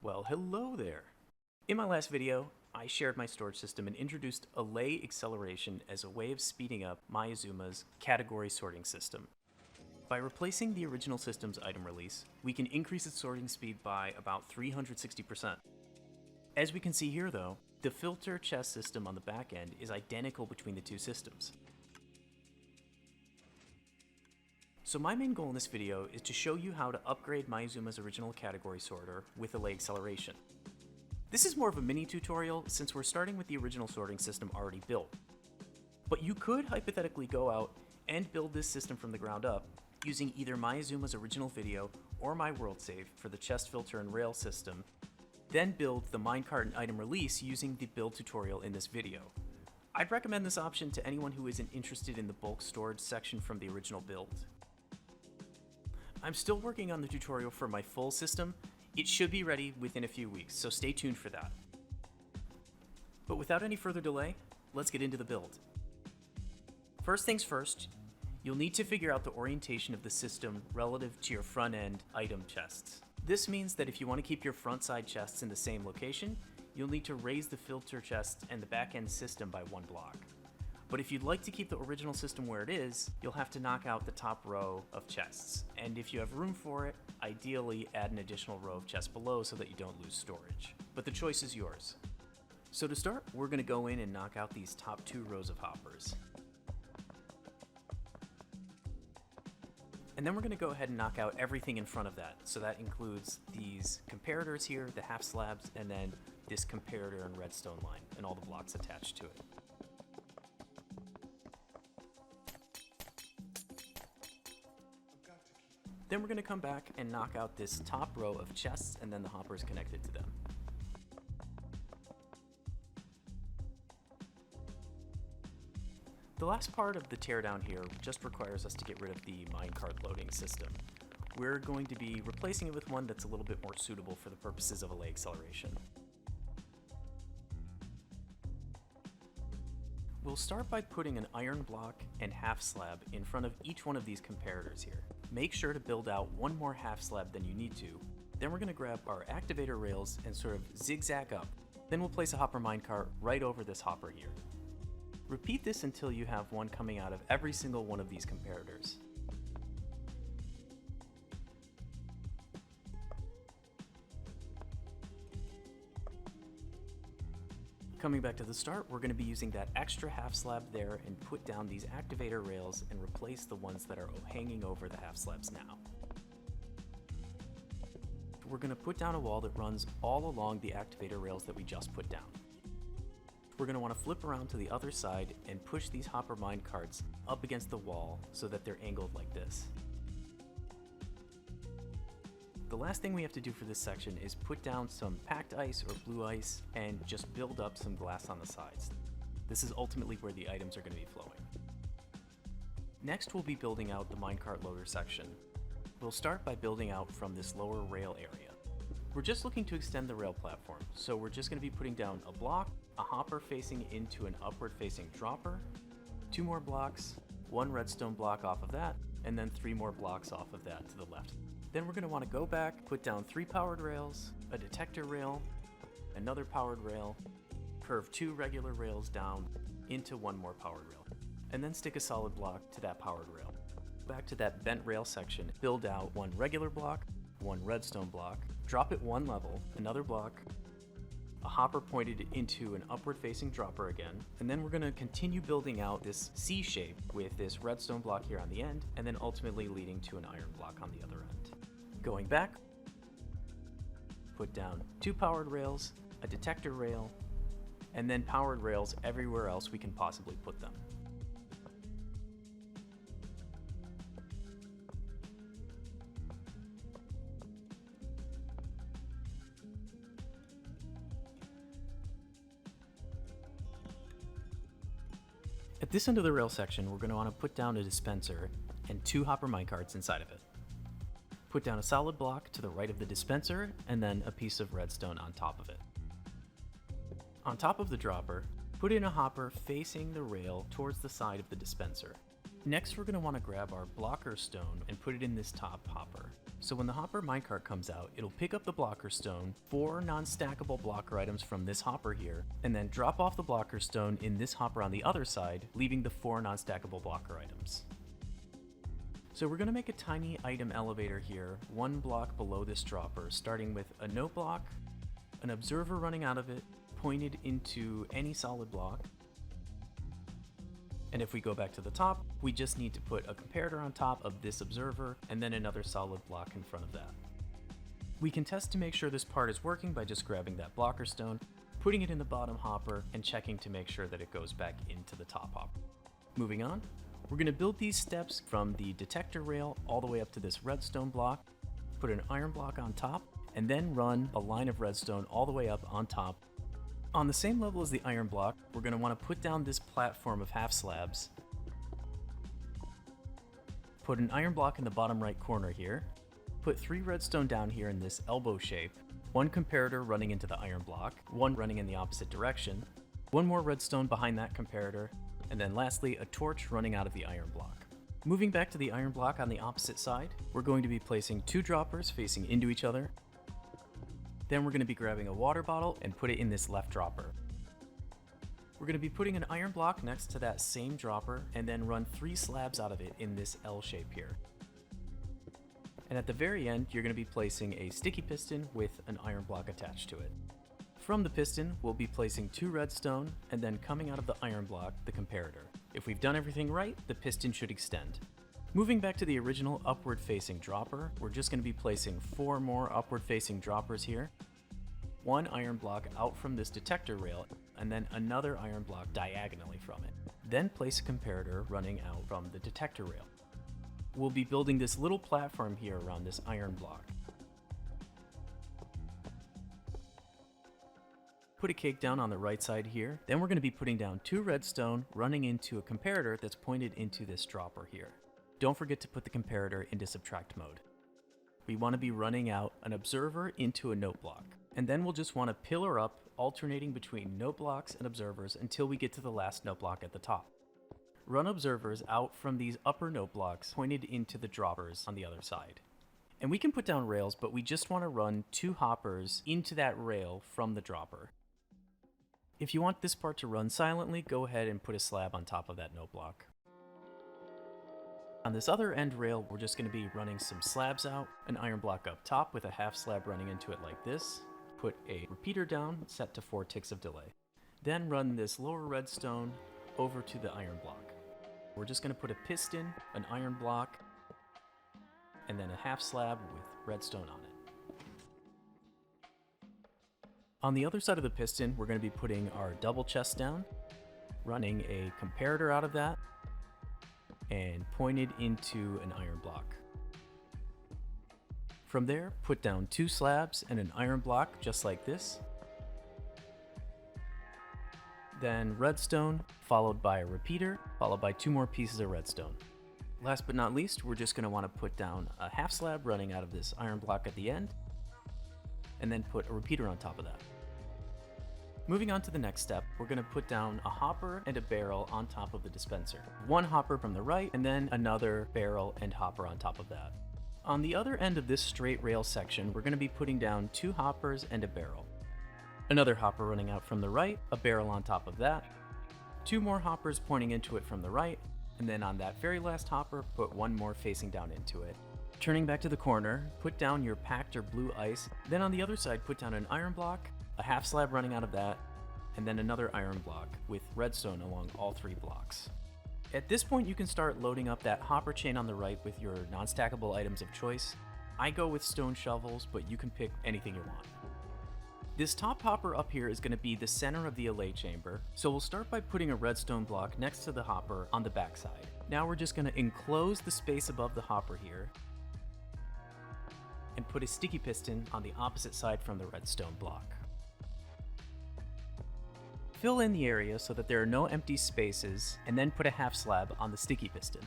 Well, hello there. In my last video, I shared my storage system and introduced Allay acceleration as a way of speeding up Myazuma's category sorting system. By replacing the original system's item release, we can increase its sorting speed by about 360%. As we can see here though, the filter chest system on the back end is identical between the two systems. So my main goal in this video is to show you how to upgrade Myazuma's original category sorter with Allay acceleration. This is more of a mini tutorial since we're starting with the original sorting system already built. But you could hypothetically go out and build this system from the ground up using either Myazuma's original video or my world save for the chest filter and rail system, then build the minecart and item release using the build tutorial in this video. I'd recommend this option to anyone who isn't interested in the bulk storage section from the original build. I'm still working on the tutorial for my full system. It should be ready within a few weeks, so stay tuned for that. But without any further delay, let's get into the build. First things first, you'll need to figure out the orientation of the system relative to your front end item chests. This means that if you want to keep your front side chests in the same location, you'll need to raise the filter chest and the back end system by one block. But if you'd like to keep the original system where it is, you'll have to knock out the top row of chests. And if you have room for it, ideally add an additional row of chests below so that you don't lose storage. But the choice is yours. So to start, we're going to go in and knock out these top two rows of hoppers. And then we're going to go ahead and knock out everything in front of that. So that includes these comparators here, the half slabs, and then this comparator and redstone line, and all the blocks attached to it. Then we're going to come back and knock out this top row of chests and then the hoppers connected to them. The last part of the teardown here just requires us to get rid of the minecart loading system. We're going to be replacing it with one that's a little bit more suitable for the purposes of Allay acceleration. We'll start by putting an iron block and half slab in front of each one of these comparators here. Make sure to build out one more half slab than you need to. Then we're going to grab our activator rails and sort of zigzag up. Then we'll place a hopper minecart right over this hopper here. Repeat this until you have one coming out of every single one of these comparators. Coming back to the start, we're going to be using that extra half slab there and put down these activator rails and replace the ones that are hanging over the half slabs now. We're going to put down a wall that runs all along the activator rails that we just put down. We're going to want to flip around to the other side and push these hopper minecarts up against the wall so that they're angled like this. The last thing we have to do for this section is put down some packed ice or blue ice and just build up some glass on the sides. This is ultimately where the items are going to be flowing. Next, we'll be building out the minecart loader section. We'll start by building out from this lower rail area. We're just looking to extend the rail platform, so we're just going to be putting down a block, a hopper facing into an upward facing dropper, 2 more blocks, 1 redstone block off of that, and then 3 more blocks off of that to the left. Then we're going to want to go back, put down 3 powered rails, a detector rail, another powered rail, curve 2 regular rails down into 1 more powered rail, and then stick a solid block to that powered rail. Back to that bent rail section, build out 1 regular block, 1 redstone block, drop it 1 level, another block, a hopper pointed into an upward facing dropper again, and then we're going to continue building out this C shape with this redstone block here on the end, and then ultimately leading to an iron block on the other end. Going back, put down 2 powered rails, a detector rail, and then powered rails everywhere else we can possibly put them. At this end of the rail section, we're going to want to put down a dispenser and 2 hopper minecarts inside of it. Put down a solid block to the right of the dispenser, and then a piece of redstone on top of it. On top of the dropper, put in a hopper facing the rail towards the side of the dispenser. Next, we're going to want to grab our blocker stone and put it in this top hopper. So when the hopper minecart comes out, it'll pick up the blocker stone, 4 non-stackable blocker items from this hopper here, and then drop off the blocker stone in this hopper on the other side, leaving the 4 non-stackable blocker items. So we're going to make a tiny item elevator here, 1 block below this dropper, starting with a note block, an observer running out of it, pointed into any solid block. And if we go back to the top, we just need to put a comparator on top of this observer and then another solid block in front of that. We can test to make sure this part is working by just grabbing that blocker stone, putting it in the bottom hopper, and checking to make sure that it goes back into the top hopper. Moving on, we're going to build these steps from the detector rail all the way up to this redstone block, put an iron block on top, and then run a line of redstone all the way up on top. On the same level as the iron block, we're going to want to put down this platform of half slabs. Put an iron block in the bottom right corner here. Put 3 redstone down here in this elbow shape. 1 comparator running into the iron block, 1 running in the opposite direction, 1 more redstone behind that comparator, and then lastly a torch running out of the iron block. Moving back to the iron block on the opposite side, we're going to be placing 2 droppers facing into each other. Then we're going to be grabbing a water bottle and put it in this left dropper. We're going to be putting an iron block next to that same dropper and then run 3 slabs out of it in this L shape here. And at the very end, you're going to be placing a sticky piston with an iron block attached to it. From the piston, we'll be placing 2 redstone and then coming out of the iron block, the comparator. If we've done everything right, the piston should extend. Moving back to the original upward facing dropper, we're just going to be placing 4 more upward facing droppers here. 1 iron block out from this detector rail, and then another iron block diagonally from it. Then place a comparator running out from the detector rail. We'll be building this little platform here around this iron block. Put a cake down on the right side here. Then we're going to be putting down 2 redstone running into a comparator that's pointed into this dropper here. Don't forget to put the comparator into subtract mode. We want to be running out an observer into a note block, and then we'll just want to pillar up, alternating between note blocks and observers until we get to the last note block at the top. Run observers out from these upper note blocks pointed into the droppers on the other side. And we can put down rails, but we just want to run 2 hoppers into that rail from the dropper. If you want this part to run silently, go ahead and put a slab on top of that note block. On this other end rail, we're just going to be running some slabs out, an iron block up top with a half slab running into it like this, put a repeater down set to 4 ticks of delay. Then run this lower redstone over to the iron block. We're just going to put a piston, an iron block, and then a half slab with redstone on it. On the other side of the piston, we're going to be putting our double chest down, running a comparator out of that, and pointed into an iron block. From there, put down 2 slabs and an iron block just like this. Then redstone, followed by a repeater, followed by 2 more pieces of redstone. Last but not least, we're just going to want to put down a half slab running out of this iron block at the end, and then put a repeater on top of that. Moving on to the next step, we're going to put down a hopper and a barrel on top of the dispenser. 1 hopper from the right, and then another barrel and hopper on top of that. On the other end of this straight rail section, we're going to be putting down 2 hoppers and a barrel. Another hopper running out from the right, a barrel on top of that, 2 more hoppers pointing into it from the right, and then on that very last hopper, put 1 more facing down into it. Turning back to the corner, put down your packed or blue ice, then on the other side put down an iron block, a half slab running out of that, and then another iron block with redstone along all 3 blocks. At this point you can start loading up that hopper chain on the right with your non-stackable items of choice. I go with stone shovels, but you can pick anything you want. This top hopper up here is going to be the center of the allay chamber, so we'll start by putting a redstone block next to the hopper on the back side. Now we're just going to enclose the space above the hopper here, and put a sticky piston on the opposite side from the redstone block. Fill in the area so that there are no empty spaces, and then put a half slab on the sticky piston.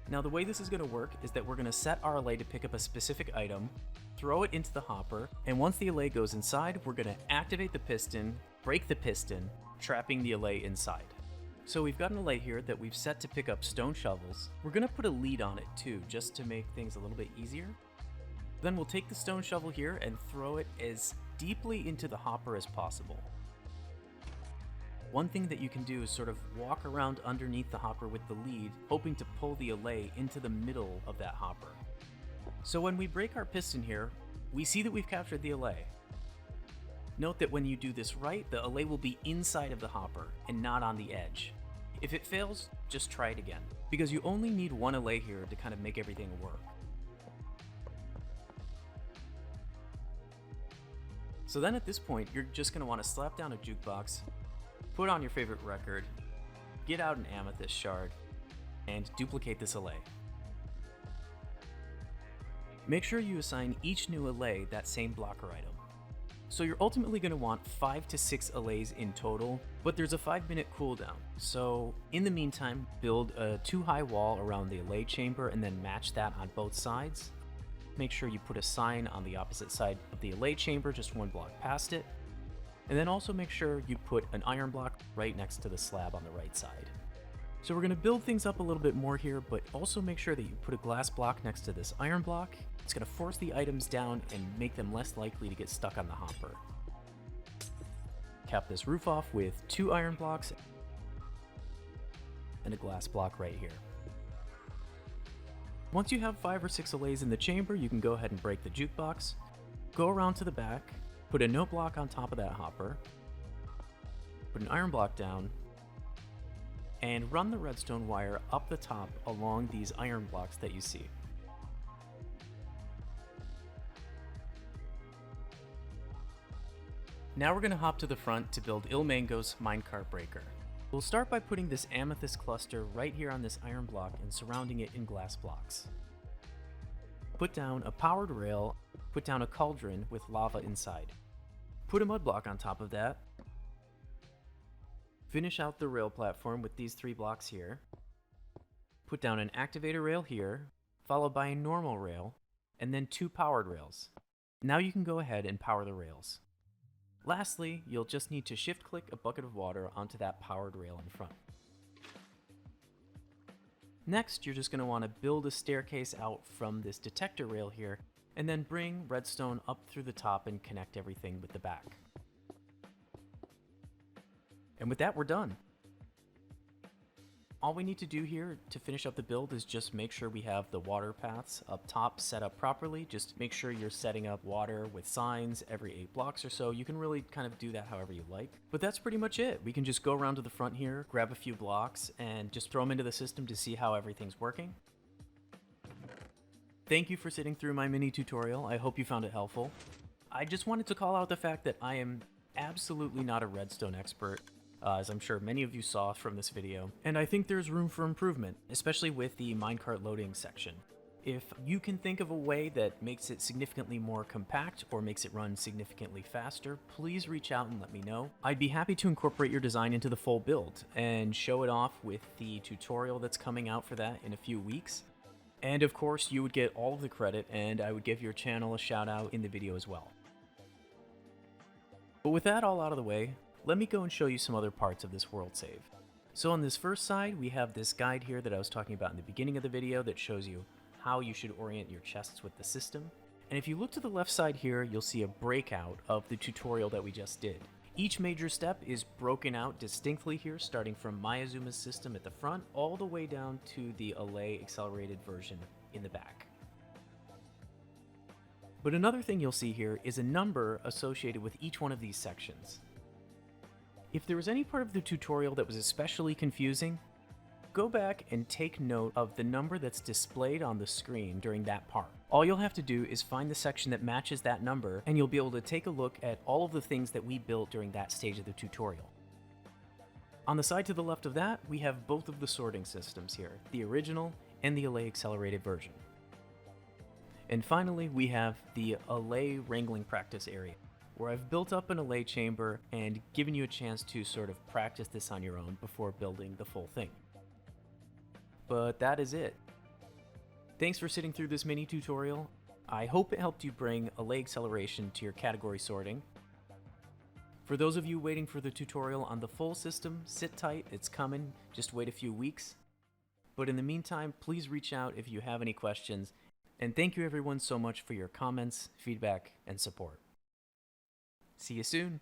Now the way this is going to work is that we're going to set our allay to pick up a specific item, throw it into the hopper, and once the allay goes inside, we're going to activate the piston, break the piston, trapping the allay inside. So we've got an allay here that we've set to pick up stone shovels. We're gonna put a lead on it too, just to make things a little bit easier. Then we'll take the stone shovel here and throw it as deeply into the hopper as possible. One thing that you can do is sort of walk around underneath the hopper with the lead, hoping to pull the allay into the middle of that hopper. So when we break our piston here, we see that we've captured the allay. Note that when you do this right, the allay will be inside of the hopper and not on the edge. If it fails, just try it again, because you only need one allay here to kind of make everything work. So then at this point, you're just going to want to slap down a jukebox, put on your favorite record, get out an amethyst shard, and duplicate this allay. Make sure you assign each new allay that same blocker item. So you're ultimately going to want 5 to 6 allays in total, but there's a 5-minute cooldown. So in the meantime, build a 2-high wall around the allay chamber and then match that on both sides. Make sure you put a sign on the opposite side of the allay chamber, just 1 block past it. And then also make sure you put an iron block right next to the slab on the right side. So we're going to build things up a little bit more here, but also make sure that you put a glass block next to this iron block. It's going to force the items down and make them less likely to get stuck on the hopper. Cap this roof off with 2 iron blocks and a glass block right here. Once you have 5 or 6 allays in the chamber, you can go ahead and break the jukebox, go around to the back, put a note block on top of that hopper, put an iron block down, and run the redstone wire up the top along these iron blocks that you see. Now we're going to hop to the front to build Ilmango's minecart breaker. We'll start by putting this amethyst cluster right here on this iron block and surrounding it in glass blocks. Put down a powered rail, put down a cauldron with lava inside. Put a mud block on top of that. Finish out the rail platform with these 3 blocks here. Put down an activator rail here, followed by a normal rail, and then 2 powered rails. Now you can go ahead and power the rails. Lastly, you'll just need to shift-click a bucket of water onto that powered rail in front. Next, you're just going to want to build a staircase out from this detector rail here, and then bring redstone up through the top and connect everything with the back. And with that, we're done. All we need to do here to finish up the build is just make sure we have the water paths up top set up properly. Just make sure you're setting up water with signs every 8 blocks or so. You can really kind of do that however you like. But that's pretty much it. We can just go around to the front here, grab a few blocks, and just throw them into the system to see how everything's working. Thank you for sitting through my mini tutorial. I hope you found it helpful. I just wanted to call out the fact that I am absolutely not a redstone expert. As I'm sure many of you saw from this video, and I think there's room for improvement, especially with the minecart loading section. If you can think of a way that makes it significantly more compact or makes it run significantly faster, please reach out and let me know. I'd be happy to incorporate your design into the full build and show it off with the tutorial that's coming out for that in a few weeks. And of course, you would get all of the credit, and I would give your channel a shout out in the video as well. But with that all out of the way, let me go and show you some other parts of this world save. So on this first side, we have this guide here that I was talking about in the beginning of the video that shows you how you should orient your chests with the system. And if you look to the left side here, you'll see a breakout of the tutorial that we just did. Each major step is broken out distinctly here, starting from Miyazuma's system at the front, all the way down to the Allay accelerated version in the back. But another thing you'll see here is a number associated with each one of these sections. If there was any part of the tutorial that was especially confusing, go back and take note of the number that's displayed on the screen during that part. All you'll have to do is find the section that matches that number, and you'll be able to take a look at all of the things that we built during that stage of the tutorial. On the side to the left of that, we have both of the sorting systems here, the original and the Allay accelerated version. And finally, we have the Allay wrangling practice area, where I've built up an Allay chamber and given you a chance to sort of practice this on your own before building the full thing. But that is it. Thanks for sitting through this mini tutorial. I hope it helped you bring Allay acceleration to your category sorting. For those of you waiting for the tutorial on the full system, sit tight, it's coming, just wait a few weeks. But in the meantime, please reach out if you have any questions, and thank you everyone so much for your comments, feedback, and support. See you soon!